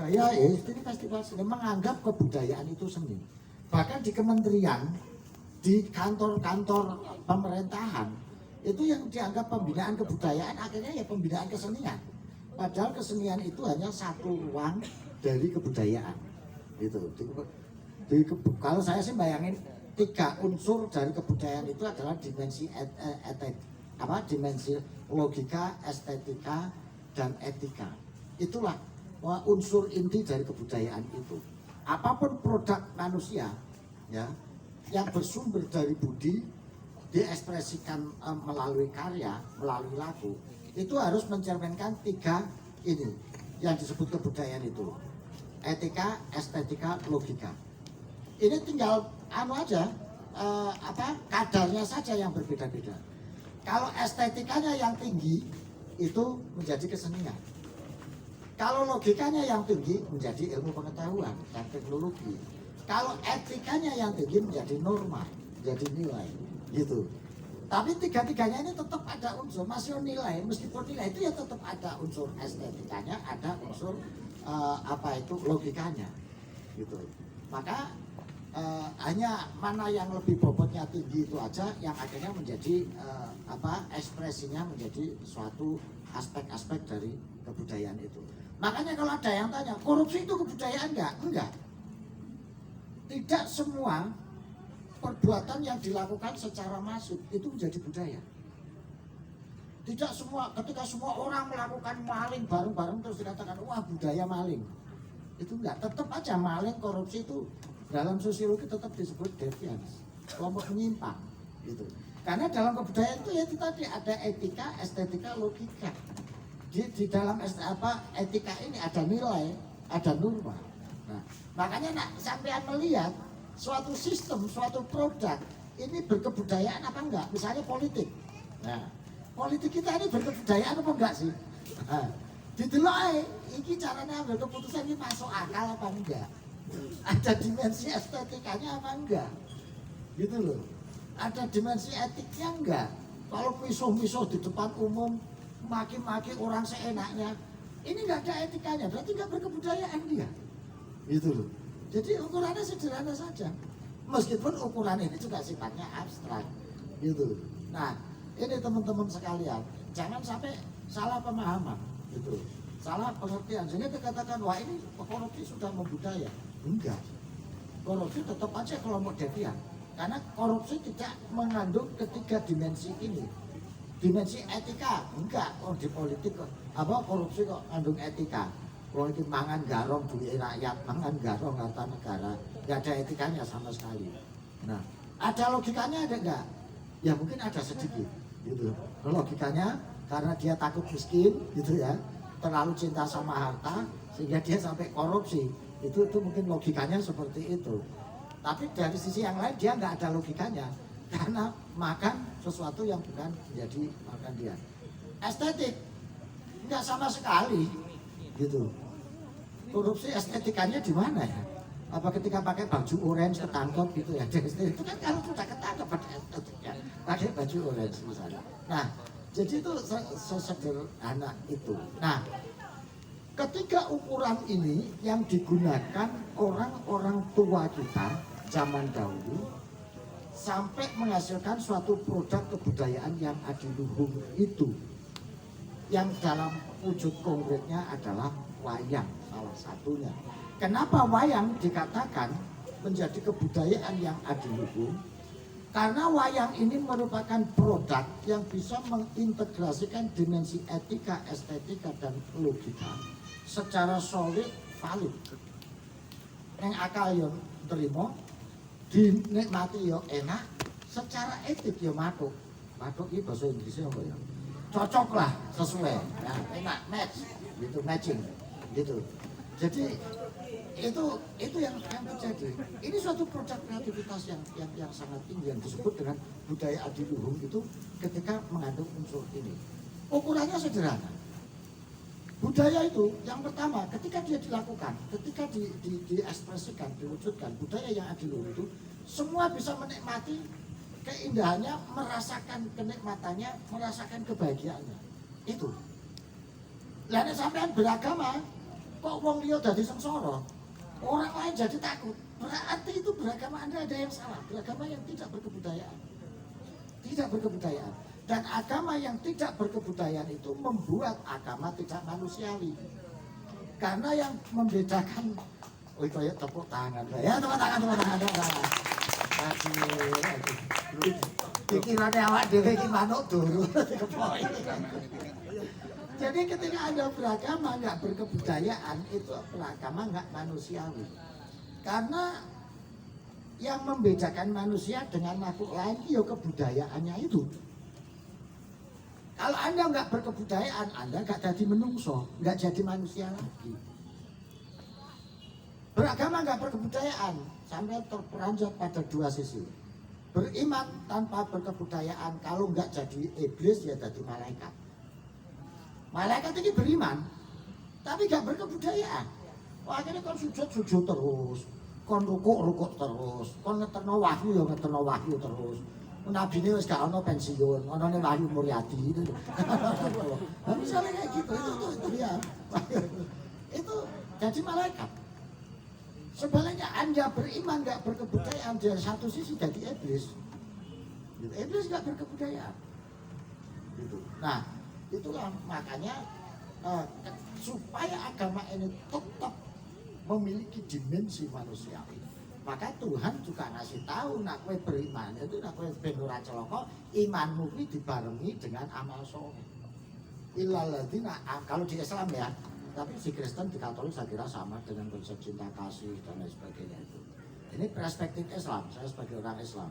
Budaya ini festival seni menganggap kebudayaan itu seni. Bahkan di kementerian, di kantor-kantor pemerintahan itu yang dianggap pembinaan kebudayaan akhirnya ya pembinaan kesenian. Padahal kesenian itu hanya satu ruang dari kebudayaan. Gitu. Kalau saya sih bayangin 3 unsur dari kebudayaan itu adalah dimensi dimensi logika, estetika, dan etika. Itulah unsur inti dari kebudayaan itu. Apapun produk manusia ya yang bersumber dari budi diekspresikan melalui karya, melalui lagu, itu harus mencerminkan 3 ini yang disebut kebudayaan itu. Etika, estetika, logika. Ini tinggal kadarnya saja yang berbeda-beda. Kalau estetikanya yang tinggi itu menjadi kesenian. Kalau logikanya yang tinggi menjadi ilmu pengetahuan dan teknologi. Kalau etikanya yang tinggi menjadi norma, menjadi nilai, gitu. Tapi 3-tiganya ini tetap ada unsur, masih nilai, meskipun nilai itu ya tetap ada unsur estetikanya, ada unsur logikanya, gitu. Maka hanya mana yang lebih bobotnya tinggi itu aja yang akhirnya menjadi ekspresinya menjadi suatu aspek-aspek dari kebudayaan itu. Makanya kalau ada yang tanya, korupsi itu kebudayaan enggak? Enggak. Tidak semua perbuatan yang dilakukan secara masif itu menjadi budaya. Tidak semua, ketika semua orang melakukan maling bareng-bareng terus dikatakan, wah budaya maling. Itu enggak, tetap aja maling, korupsi itu dalam sosiologi tetap disebut deviance, kelompok menyimpang gitu. Karena dalam kebudayaan itu ya itu tadi ada etika, estetika, logika. Di dalam etika ini ada nilai, ada norma. Nah, makanya sampean melihat suatu sistem, suatu produk ini berkebudayaan apa enggak? Misalnya politik. Nah, politik kita ini berkebudayaan apa enggak sih? Nah, didelok ini caranya ambil keputusan ini masuk akal apa enggak? Ada dimensi estetikanya apa enggak? Gitu loh. Ada dimensi etiknya enggak? Kalau misuh-misuh di depan umum, maki-maki orang seenaknya, ini enggak ada etikanya, berarti enggak berkebudayaan dia. Gitu loh. Jadi ukurannya sederhana saja. Meskipun ukuran ini juga sifatnya abstrak. Gitu. Nah, ini teman-teman sekalian, jangan sampai salah pemahaman, gitu. Salah pengertian, sehingga dikatakan wah ini korupsi sudah membudaya. Enggak, korupsi tetap aja kelompok devian. Karena korupsi tidak mengandung ketiga dimensi ini. Dimensi etika, enggak. Oh di politik kok, korupsi kok mengandung etika. Kalau itu mangan garong duit rakyat, mangan garong harta negara, enggak ada etikanya sama sekali. Nah, ada logikanya ada enggak? Ya mungkin ada sedikit, gitu. Logikanya karena dia takut miskin, gitu ya, terlalu cinta sama harta, sehingga dia sampai korupsi. Itu mungkin logikanya seperti itu. Tapi dari sisi yang lain dia nggak ada logikanya karena makan sesuatu yang bukan menjadi makan dia. Estetik nggak sama sekali, gitu. Korupsi estetikanya di mana ya? Apa ketika pakai baju orange ketangkep gitu ya? Itu kan kalau sudah ketangkep pada estetiknya pakai baju orange misalnya. Nah, jadi itu sesederhana itu. Nah, ketiga ukuran ini yang digunakan orang-orang tua kita zaman dahulu sampai menghasilkan suatu produk kebudayaan yang adiluhung itu, yang dalam wujud konkretnya adalah wayang salah satunya. Kenapa wayang dikatakan menjadi kebudayaan yang adiluhung? Karena wayang ini merupakan produk yang bisa mengintegrasikan dimensi etika, estetika, dan logika secara solid, valid. Yang akal yo terima, dinikmati yo enak, secara etik yo matuk. Matuk ini bahasa Inggrisnya apa ya? Cocok lah, sesuai, ya, enak, match, gitu, matching, gitu. Jadi itu yang terjadi. Ini suatu produk kreativitas yang sangat tinggi yang disebut dengan budaya adiluhung itu ketika mengandung unsur ini. Ukurannya sederhana. Budaya itu yang pertama ketika dia dilakukan, ketika diekspresikan, diwujudkan budaya yang adiluhung itu semua bisa menikmati keindahannya, merasakan kenikmatannya, merasakan kebahagiaannya. Itu. Lalu sampean beragama kok wong liya dadi sengsara, orang lain jadi takut. Berarti itu beragama Anda ada yang salah, beragama yang tidak berkebudayaan. Tidak berkebudayaan. Dan agama yang tidak berkebudayaan itu membuat agama tidak manusiawi. Karena yang membedakan, oh itu ya tepuk tangan, ya tepuk tangan. Pikirannya awak dhewe iki manuk dulu. Jadi ketika Anda beragama nggak berkebudayaan, itu beragama nggak manusiawi. Karena yang membedakan manusia dengan makhluk lain itu kebudayaannya itu. Kalau Anda nggak berkebudayaan, Anda nggak jadi menungso, nggak jadi manusia lagi. Beragama nggak berkebudayaan, sampai terperanjat pada dua sisi. Beriman tanpa berkebudayaan, kalau nggak jadi iblis ya jadi malaikat. Malaikat ini beriman, tapi nggak berkebudayaan. Wah, akhirnya kon sujud terus, kon rukuk terus, kon ngeterno wahyu ya ngeterno wahyu terus. Nabi ini wis gak ono pensiun, onone Wahyu Muryadi itu. Nah, misalnya kayak gitu, itu ya. Itu jadi malaikat. Sebaliknya Anda beriman nggak berkebudayaan, dari satu sisi jadi iblis. Iblis nggak berkebudayaan. Gitu. Nah, itulah makanya supaya agama ini tetap memiliki dimensi manusiawi. Maka Tuhan juga ngasih tahu nak kowe beriman itu nak kowe ben ora celaka, imanmu kuwi dibarengi dengan amal soleh. Illal ladzina, kalau di Islam ya, tapi di Kristen, di Katolik saya kira sama dengan konsep cinta kasih dan lain sebagainya itu. Ini perspektif Islam, saya sebagai orang Islam.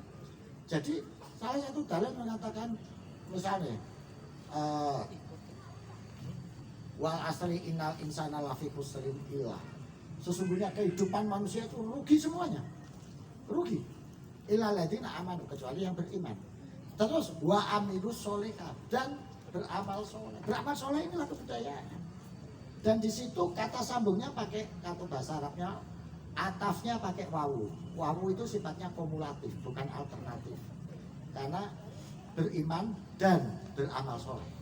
Jadi salah satu dalil mengatakan misalnya wal asri innal insana lafi khusrin illa. Sesungguhnya kehidupan manusia itu rugi semuanya. Rugi. Illal ladzina amanu, kecuali yang beriman. Terus wa amilus sholihah, dan beramal soleh. Beramal soleh inilah kebudayaan. Dan di situ kata sambungnya pakai kata bahasa Arabnya, atafnya pakai wawu. Wawu itu sifatnya kumulatif, bukan alternatif. Karena beriman dan beramal soleh.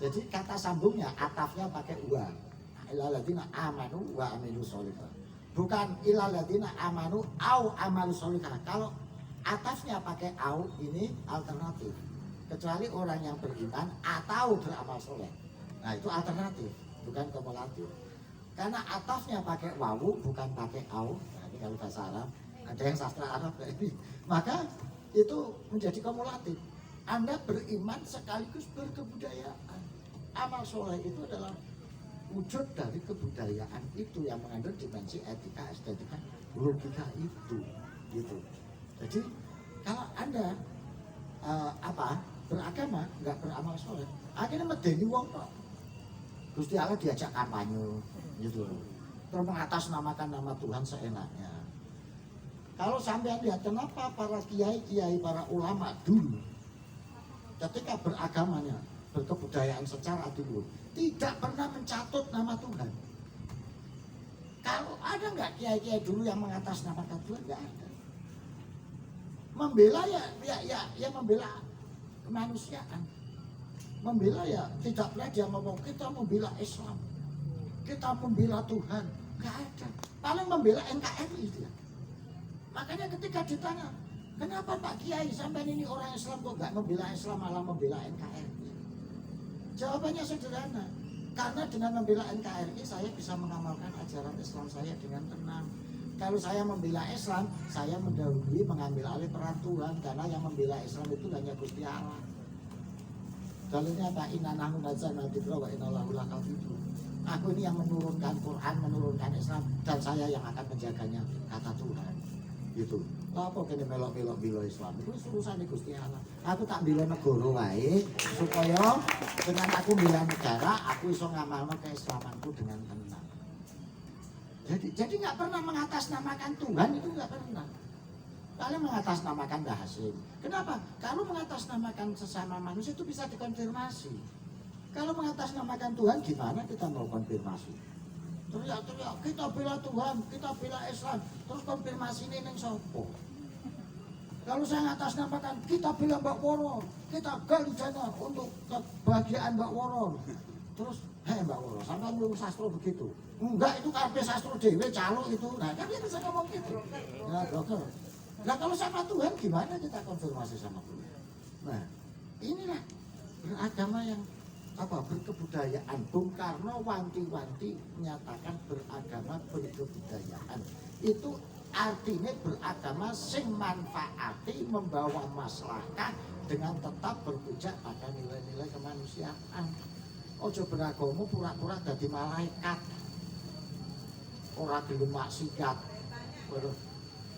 Jadi kata sambungnya, atafnya pakai wa. Illal ladzina amanu wa amilus sholihah. Bukan illal ladzina amanu au amalus sholihah. Kalau atafnya pakai au, ini alternatif. Kecuali orang yang beriman atau beramal soleh. Nah itu alternatif, bukan kumulatif. Karena atafnya pakai wawu, bukan pakai au. Nah, ini kalau bahasa Arab, ada yang sastra Arab ini. Maka itu menjadi kumulatif. Anda beriman sekaligus berkebudayaan. Amal soleh itu adalah wujud dari kebudayaan itu yang mengandung dimensi etika, estetika, logika itu, gitu. Jadi kalau Anda beragama nggak beramal soleh, akhirnya medeni wong kok. Gusti Allah diajak kampanye, gitu. Terus mengatasnamakan nama Tuhan seenaknya. Kalau sampai lihat kenapa para kiai-kiai, para ulama dulu, ketika beragamanya, berkebudayaan secara dulu, tidak pernah mencatut nama Tuhan. Kalau ada nggak kiai-kiai dulu yang mengatasnamakan Tuhan? Nggak ada. Membela ya membela kemanusiaan. Membela ya tidak pernah dia ngomong kita membela Islam, kita membela Tuhan. Nggak ada. Paling membela NKRI dia. Makanya ketika ditanya, kenapa Pak Kiai sampai ini orang Islam kok nggak membela Islam malah membela NKRI? Jawabannya sederhana, karena dengan membela NKRI saya bisa mengamalkan ajaran Islam saya dengan tenang. Kalau saya membela Islam, saya mendahului mengambil alih peran Tuhan, karena yang membela Islam itu hanya Gusti Allah. Dalilnya apa? Inna nahnu nazzalna dzikra wa inna lahu lahafidun. Aku ini yang menurunkan Quran, menurunkan Islam, dan saya yang akan menjaganya, kata Tuhan. Gitu. Apa kene melok-melok bila Islam? Itu urusan Gusti Allah. Aku tak bila negara wae supaya dengan aku bila negara, aku iso ngamalno keislamanku dengan tenang. Jadi nggak pernah mengatasnamakan Tuhan, itu nggak pernah. Kalian mengatasnamakan Mbah Hasim. Kenapa? Kalau mengatasnamakan sesama manusia itu bisa dikonfirmasi. Kalau mengatasnamakan Tuhan, gimana kita mau konfirmasi? Teriak-teriak, kita bela Tuhan, kita bela Islam, terus konfirmasi ini neng sopo. Kalau saya ngatasnamakan, kita bela Mbak Woro, kita gali dana untuk kebahagiaan Mbak Woro. Terus, hei Mbak Woro, sampai ngomong sastro begitu. Enggak, itu karpe sastro dewe, calo itu. Nah kan dia bisa ngomong gitu. Nah broker. Nah kalau sama Tuhan gimana kita konfirmasi sama Tuhan? Nah inilah beragama yang berkebudayaan. Bung Karno wanti-wanti menyatakan beragama berkebudayaan. Itu artinya beragama sing manfaati membawa maslahat dengan tetap berpijak pada nilai-nilai kemanusiaan. Ojo beragama pura-pura dadi malaikat. Ora gelem maksiat.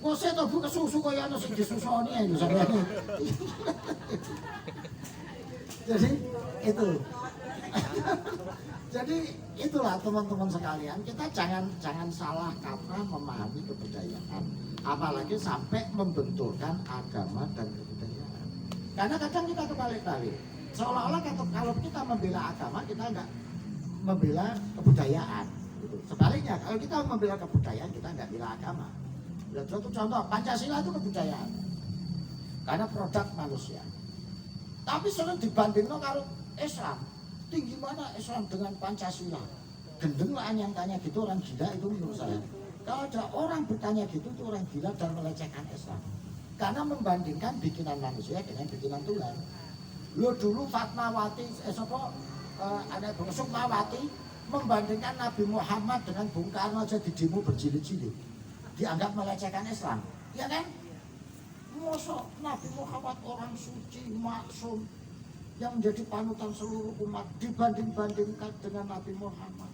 Kok saya tuh kesusu kaya ana sing disusoni lho sampeyan. Jadi itu. Jadi itulah teman-teman sekalian, kita jangan salah kaprah memahami kebudayaan, apalagi sampai membenturkan agama dan kebudayaan. Karena kadang kita kebalik-balik, seolah-olah kalau kita membela agama kita enggak membela kebudayaan. Gitu. Sebaliknya kalau kita membela kebudayaan kita enggak bela agama. Ya, contoh Pancasila itu kebudayaan, karena produk manusia. Tapi sering dibandingkan kalau Islam. Tinggi mana Islam dengan Pancasila? Gendeng lah yang tanya gitu, orang gila itu menurut saya. Kalau ada orang bertanya gitu itu orang gila dan melecehkan Islam. Karena membandingkan bikinan manusia dengan bikinan Tuhan. Lo dulu Fatmawati, ada Sukmawati membandingkan Nabi Muhammad dengan Bung Karno aja di demo berjilid-jilid. Dianggap melecehkan Islam, ya kan? Masa Nabi Muhammad orang suci, maksum, yang menjadi panutan seluruh umat dibanding-bandingkan dengan Nabi Muhammad.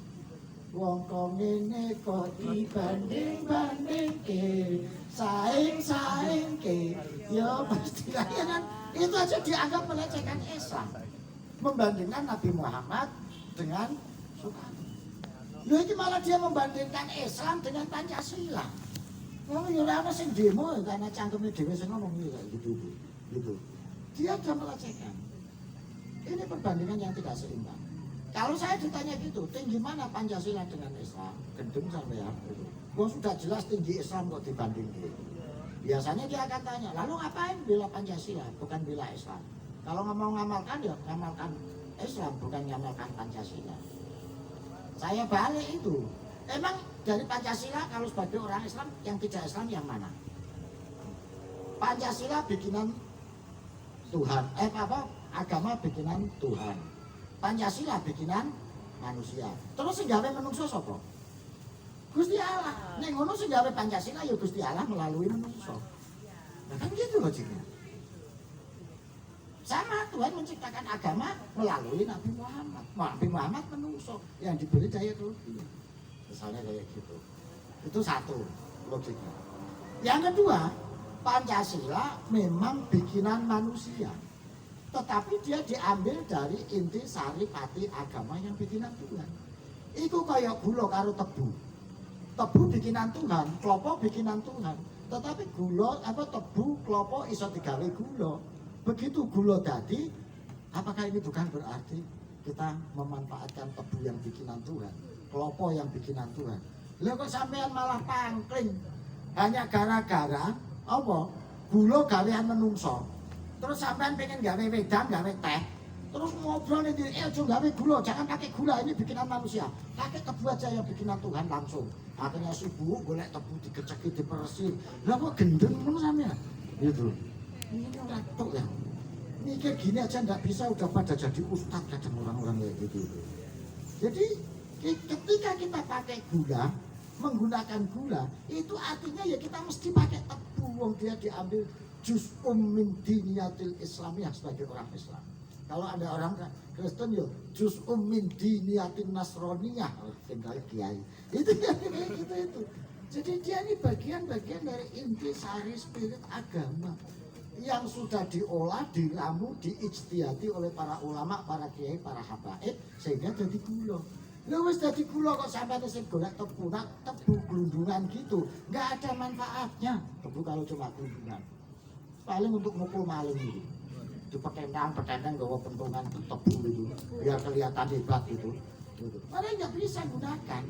Wong kok ngene kok dibanding-bandingke, saing-saingke, ya pasti kan itu aja dianggap melecehkan Islam. Membandingkan Nabi Muhammad dengan Soekarno. Loh ini malah dia membandingkan Islam dengan Pancasila. Ngomong ya ora sing demo karena cangkeme dhewe sing ngomong gitu. Dia sudah melecehkan. Ini perbandingan yang tidak seimbang. Kalau saya ditanya gitu, tinggi mana Pancasila dengan Islam? Gendeng sampai ya. Wah sudah jelas tinggi Islam kok dibanding gitu. Biasanya dia akan tanya, lalu ngapain bela Pancasila, bukan bela Islam? Kalau ngomong ngamalkan ya ngamalkan Islam, bukan ngamalkan Pancasila. Saya balik itu. Emang dari Pancasila kalau sebagai orang Islam yang tidak Islam yang mana? Pancasila bikinan Tuhan, agama bikinan Tuhan. Pancasila bikinan manusia. Terus sing gawe menungso sapa? Gusti Allah. Nek ngono sing gawe Pancasila ya Gusti Allah melalui menungso. Nah kan gitu logiknya. Sama Tuhan menciptakan agama melalui Nabi Muhammad. Nabi Muhammad menungso yang diberi daya kelebihan. Misalnya kayak gitu. Itu satu logiknya. Yang kedua, Pancasila memang bikinan manusia. Tetapi dia diambil dari inti sari pati agama yang bikinan Tuhan. Itu kayak gula karo tebu. Tebu bikinan Tuhan, klopo bikinan Tuhan. Tetapi gula tebu, klopo iso digawe gula. Begitu gula dadi, apakah ini bukan berarti kita memanfaatkan tebu yang bikinan Tuhan, klopo yang bikinan Tuhan? Lah kok sampean malah pangkling hanya gara-gara apa? Gula gawean menungso. Terus sampean pengen gawe wedang, gawe teh. Terus ngobrol ini, aja gawe gula, jangan pakai gula, ini bikinan manusia. Pakai tebu aja yang bikinan Tuhan langsung. Akhirnya sibuk golek tebu digeceki, dipersih. Lah kok gendeng ngono sampean? Gitu. Ini orang tok ya. Mikir gini aja nggak bisa udah pada jadi ustad kadang orang-orang kayak gitu. Jadi ketika kita pakai gula, menggunakan gula, itu artinya ya kita mesti pakai tebu. Wong dia diambil juz'um min diniyatil Islamiyah sebagai orang Islam. Kalau ada orang Kristen ya juz'um min diniyatin Nasroniyah, tinggal kiai. Itu ya kayak gitu itu. Jadi dia ini bagian-bagian dari inti sari spirit agama yang sudah diolah, diramu, diijtihadi oleh para ulama, para kiai, para habaib sehingga jadi gula. Lah wis dadi gula kok sampeyan sing golek tebu, tebu glundungan gitu, enggak ada manfaatnya. Tebu kalau cuma glundungan. Paling untuk mukul maling itu. Di petendang bawa pentungan tebu itu biar kelihatan hebat gitu. Padahal nggak bisa gunakan.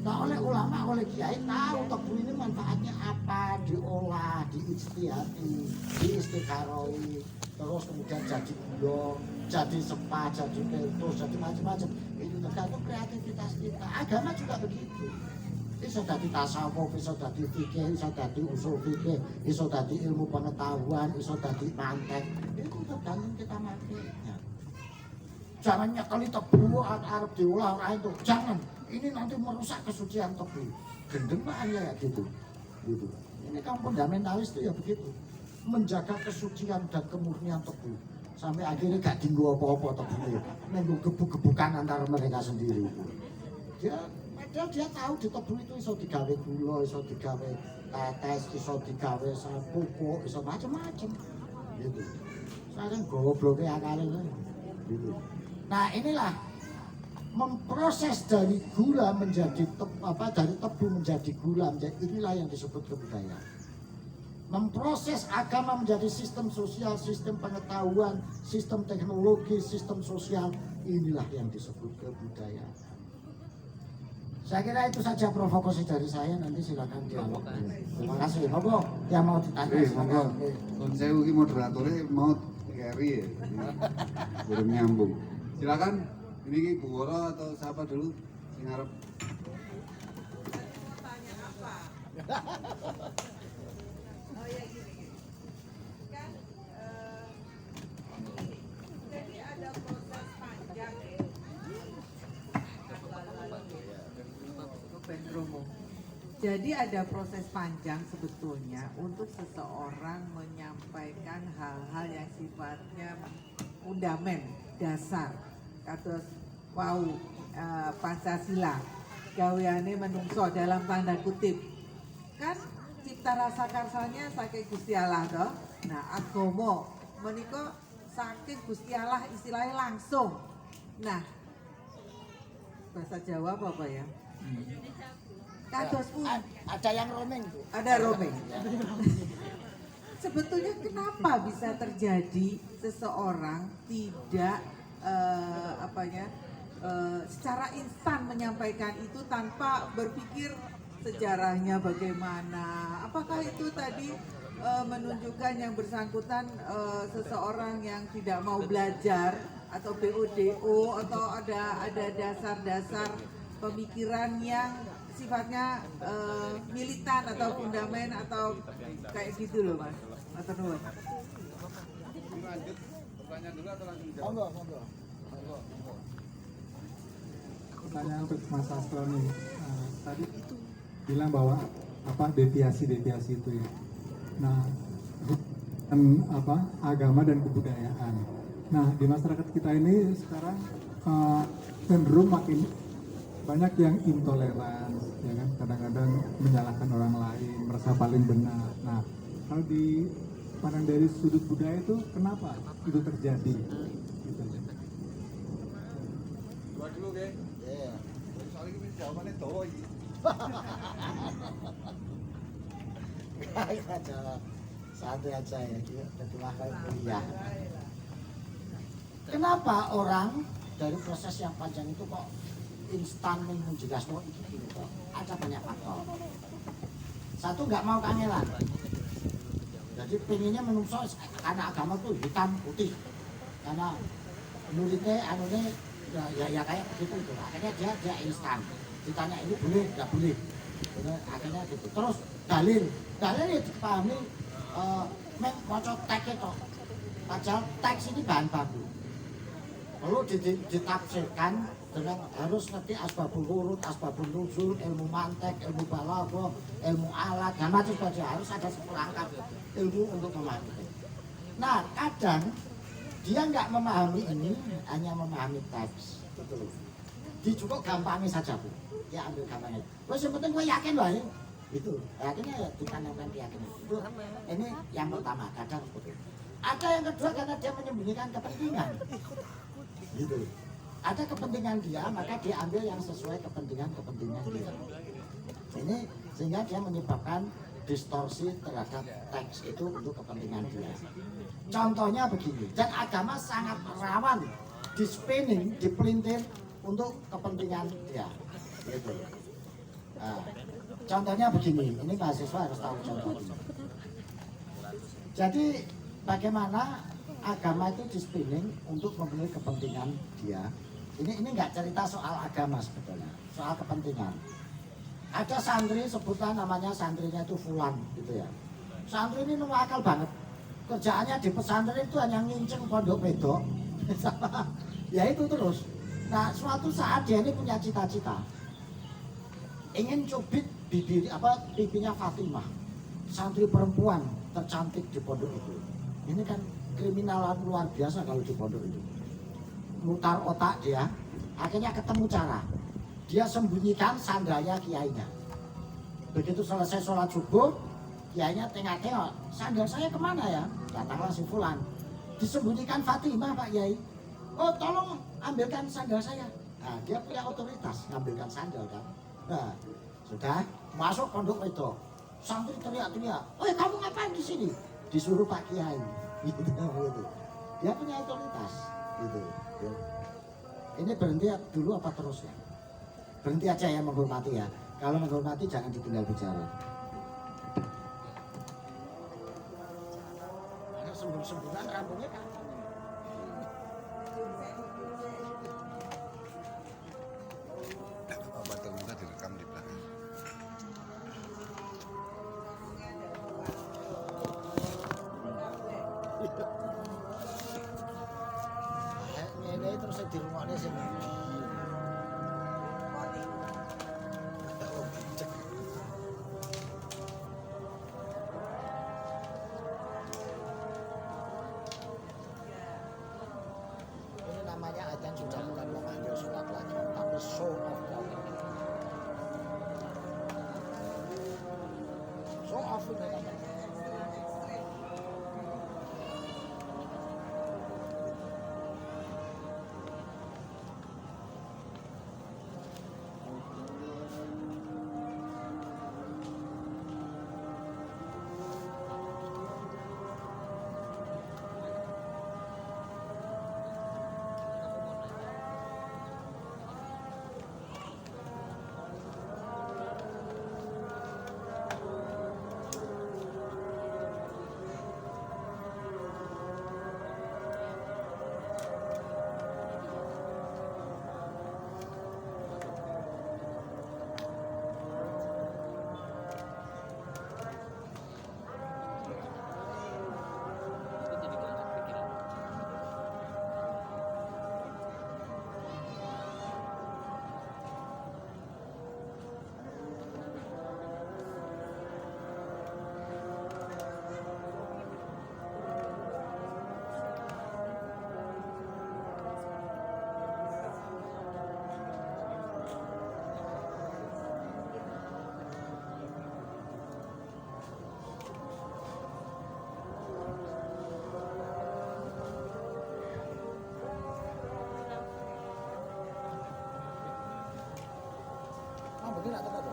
Nah oleh ulama, oleh kiai tahu tebu ini manfaatnya apa, diolah, diijtihadi, diistikharoi. terus kemudian jadi gulung, jadi spa, jadi peltos, jadi macam-macam. Itu tergantung kreativitas kita. Agama juga begitu. Iso dadi tasawuf, iso dadi fikih, iso dadi usul fikih, iso dadi ilmu pengetahuan, iso dadi mantek. Itu tergantung kita makainya. Jangan nyekeli tebu arep diolah ora itu. Jangan. Ini nanti merusak kesucian tebu. Gendeng ya gitu. Gitu. Ini kaum fundamentalis itu ya begitu. Menjaga kesucian dan kemurnian tebu. Sampai akhirnya gak dinggo apa-apa tebu. Nenggo gebuk-gebukan antara mereka sendiri. Padahal dia tahu di tebu itu iso digawe gula, iso digawe tetes, iso digawe pupuk, iso macam-macam. Gitu. Sekarang gobloknya akalnya gitu. Nah inilah memproses dari gula menjadi dari tebu menjadi gula, inilah yang disebut kebudayaan. Memproses agama menjadi sistem sosial, sistem pengetahuan, sistem teknologi, sistem sosial, inilah yang disebut kebudayaan. Saya kira itu saja provokasi dari saya, nanti silakan dialog. Terima kasih. Monggo yang mau ditanya silakan. Kon saya moderatornya mau carry ya. Belum nyambung. Silakan. Ini Bu Woro atau siapa dulu yang ngarep? Tanya apa? Oh ya gini. Kan jadi ada proses panjang ya. Jadi ada proses panjang sebetulnya untuk seseorang menyampaikan hal-hal yang sifatnya fundament, dasar, kados wau Pancasila, gaweane menungso dalam tanda kutip. Kan cipta rasa karsanya saking Gusti Allah toh. Nah, agama menika saking Gusti Allah istilahnya langsung. Nah, bahasa Jawa apa ya? Kados pun Ada yang roaming, Bu. ada roaming. Sebetulnya kenapa bisa terjadi seseorang tidak secara instan menyampaikan itu tanpa berpikir sejarahnya bagaimana? Apakah itu tadi menunjukkan yang bersangkutan seseorang yang tidak mau belajar atau BODO atau ada dasar-dasar pemikiran yang sifatnya militan atau fundamen atau kayak gitu loh Mas. Atau nuwun. Lanjut pertanyaan dulu atau langsung jawab? Monggo. Pertanyaan untuk Mas Astro nih, tadi bilang bahwa deviasi itu ya. Nah, agama dan kebudayaan. Nah, di masyarakat kita ini sekarang cenderung makin banyak yang intoleran, ya kan? Kadang-kadang menyalahkan orang lain, merasa paling benar. Nah, kalau di pandang dari sudut budaya itu kenapa itu terjadi? Gitu. Coba dulu, Ge. Iya. Soalnya ini jawabannya doa iki. Santai aja ya, jadi makhluk kuliah. Kenapa orang dari proses yang panjang itu kok instan menjelaskan ini kok? Ada banyak faktor. Satu, nggak mau kangelan. Jadi pengennya menungso karena agama tuh hitam putih. Karena muridnya ya kayak begitu itu. Akhirnya dia instan. Ditanya ini boleh, nggak boleh. Akhirnya gitu. Terus dalil ya dipahami maca teks itu. Padahal teks ini bahan baku. Perlu ditafsirkan dengan harus ngerti asbabul wurud, asbabun nuzul, ilmu mantek, ilmu balaghah, ilmu alat, dan macam sebagainya. Harus ada seperangkat ilmu untuk memahami. Nah, kadang dia nggak memahami ini, hanya memahami teks. Betul. Dicukup gampangnya saja, Bu. Ya ambil gampangnya. Wes yang penting gue yakin lah ya. Itu. Akhirnya ya ditanamkan keyakinan. Itu ini yang pertama, kadang seperti itu. Ada yang kedua karena dia menyembunyikan kepentingan. Gitu. Ada kepentingan dia, maka dia ambil yang sesuai kepentingan dia. Ini sehingga dia menyebabkan distorsi terhadap teks itu untuk kepentingan dia. Contohnya begini, dan agama sangat rawan di spinning, dipelintir untuk kepentingan dia. Gitu. Nah, contohnya begini, ini mahasiswa harus tahu contohnya. Jadi bagaimana agama itu di spinning untuk memenuhi kepentingan dia. Ini nggak cerita soal agama sebetulnya, soal kepentingan. Ada santri sebutan namanya santrinya itu Fulan gitu ya. Santri ini akal banget. Kerjaannya di pesantren itu hanya nginceng pondok pedok. Ya itu terus. Nah suatu saat dia ini punya cita-cita. Ingin cubit pipinya Fatimah. Santri perempuan tercantik di pondok itu. Ini kan kriminal luar biasa kalau di pondok itu. Mutar otak dia, akhirnya ketemu cara. Dia sembunyikan sandalnya kiainya. Begitu selesai sholat subuh, kiainya tengok-tengok, sandal saya kemana ya? Datanglah si Fulan. Disembunyikan Fatimah Pak Yai. Oh tolong ambilkan sandal saya. Nah dia punya otoritas ngambilkan sandal kan. Nah sudah masuk pondok itu. Santri teriak-teriak, oh kamu ngapain di sini? Disuruh Pak Kiai. Gitu. Dia punya otoritas. Gitu. Ini berhenti dulu apa terus ya? Berhenti aja ya menghormati ya. Kalau menghormati jangan ditinggal bicara. Ada sembun-sembunan rambutnya kan. Batal muka direkam di belakang. Ini terus di rumahnya sini. Ini namanya adzan sudah bukan memanggil sholat lagi, tapi show off lagi. Show off ini namanya. Begini atau apa?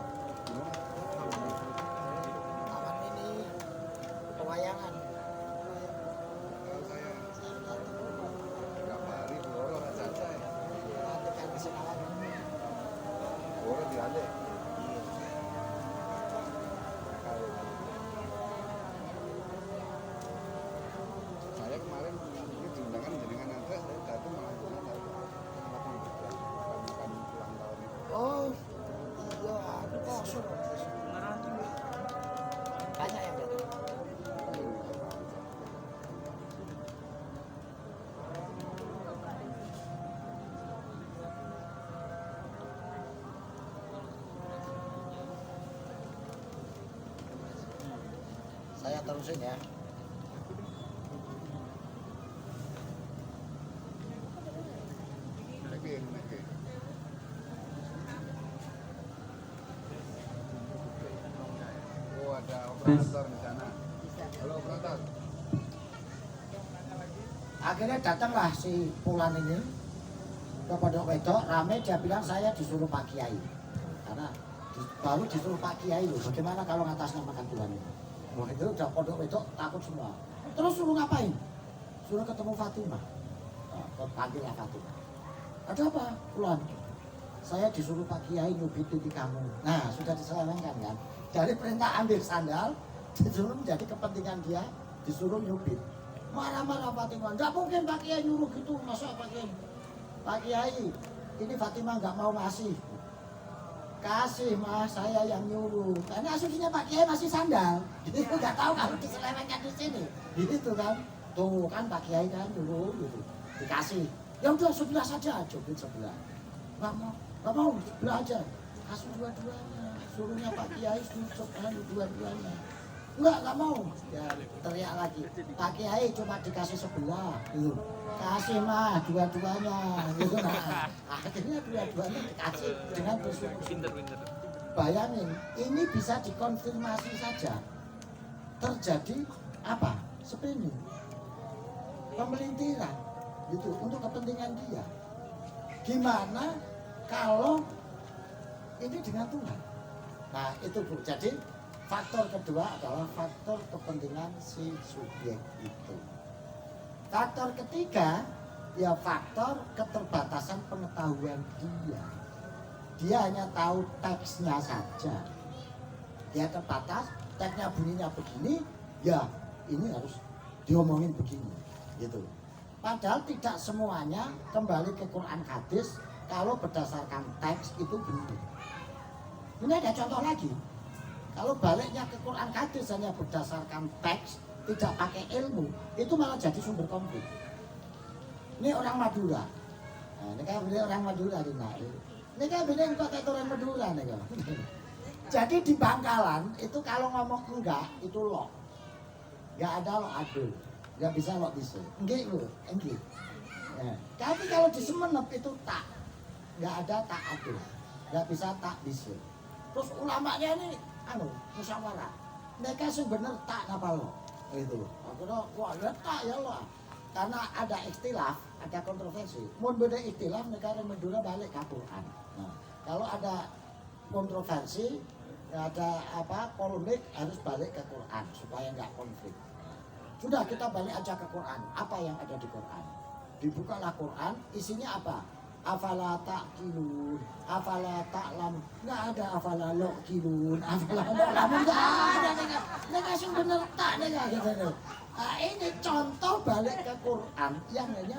Taman mini pewayangan. Berapa hari Boro nggak santai. Nanti kan kesenalan. Boro diande. Saya kemarin ini diundangkan jenengan nanti saya datang malah bukan ulang tahun itu. Oh, iya, aku kosong. Banyak yang datang. Saya terusin ya. Oke. Oh ada operator di sana. Halo operator. Akhirnya datanglah si Fulan ini ke pondok wedok, rame dia bilang saya disuruh Pak Kiai. Karena baru disuruh Pak Kiai loh, bagaimana kalau ngatasnamakan Tuhan itu? Wah itu udah pondok wedok takut semua. Terus suruh ngapain? Suruh ketemu Fatimah. Panggillah Fatimah. Ada apa Fulan? Saya disuruh Pak Kiai nyubit pipi kamu. Nah sudah diselewengkan kan? Dari perintah ambil sandal, disuruh menjadi kepentingan dia, disuruh nyubit. Marah-marah Fatimah, nggak mungkin Pak Kiai nyuruh gitu, masa Pak Kiai, ini Fatimah nggak mau ngasih. Kasih mas, saya yang nyuruh. Karena asumsinya Pak Kiai masih sandal. Itu nggak tahu kalau diselewengkan di sini. Gitu kan. Tuh kan Pak Kiai kan nyuruh gitu. Dikasih. Ya udah sebelah saja, coba sebelah. Nggak mau sebelah aja. Kasih dua-duanya. Suruhnya Pak Kiai coba dua-duanya. Nggak mau. Ya teriak lagi. Pak Kiai cuma dikasih sebelah. Gitu. Kasih mah dua-duanya gitu. Nah, akhirnya dua-duanya dikasih dengan bersyukur. Bayangin, ini bisa dikonfirmasi saja terjadi apa? Spinning, pemelintiran gitu untuk kepentingan dia. Gimana kalau ini dengan Tuhan? Nah itu Bu, jadi faktor kedua adalah faktor kepentingan si subjek itu. Faktor ketiga, ya faktor keterbatasan pengetahuan dia. Dia hanya tahu teksnya saja. Dia terbatas, teksnya bunyinya begini, ya ini harus diomongin begini, gitu. Padahal tidak semuanya kembali ke Quran hadis kalau berdasarkan teks itu benar. Ini ada contoh lagi. Kalau baliknya ke Quran hadis hanya berdasarkan teks, tidak pakai ilmu, itu malah jadi sumber konflik. Ini orang Madura. Nah, ini kan bener orang Madura ini kan bener kok kayak orang Madura nih kan. Jadi di Bangkalan itu kalau ngomong enggak itu lo. Enggak ada lo ado. Enggak bisa lo bisa. Enggak lo, enggak. Ya. Tapi kalau di Semenep itu tak. Enggak ada tak ado. Enggak bisa tak bisa. Terus ulamanya ini musyawarah. Mereka sebenarnya tak ngapa lo. Itu akhirnya wah letak ya Allah karena ada ikhtilaf, ada kontroversi. Mau beda ikhtilaf negara Madura balik ke Quran. Nah, kalau ada kontroversi, ada apa polemik harus balik ke Quran supaya nggak konflik. Sudah kita balik aja ke Quran. Apa yang ada di Quran? Dibukalah Quran, isinya apa? Afala ta'qilun, afala ta'lam. Enggak ada afala lo'qilun, afala lo'lam. Enggak ada nega sing bener tak nega gitu. Nah, ini contoh balik ke Quran yang hanya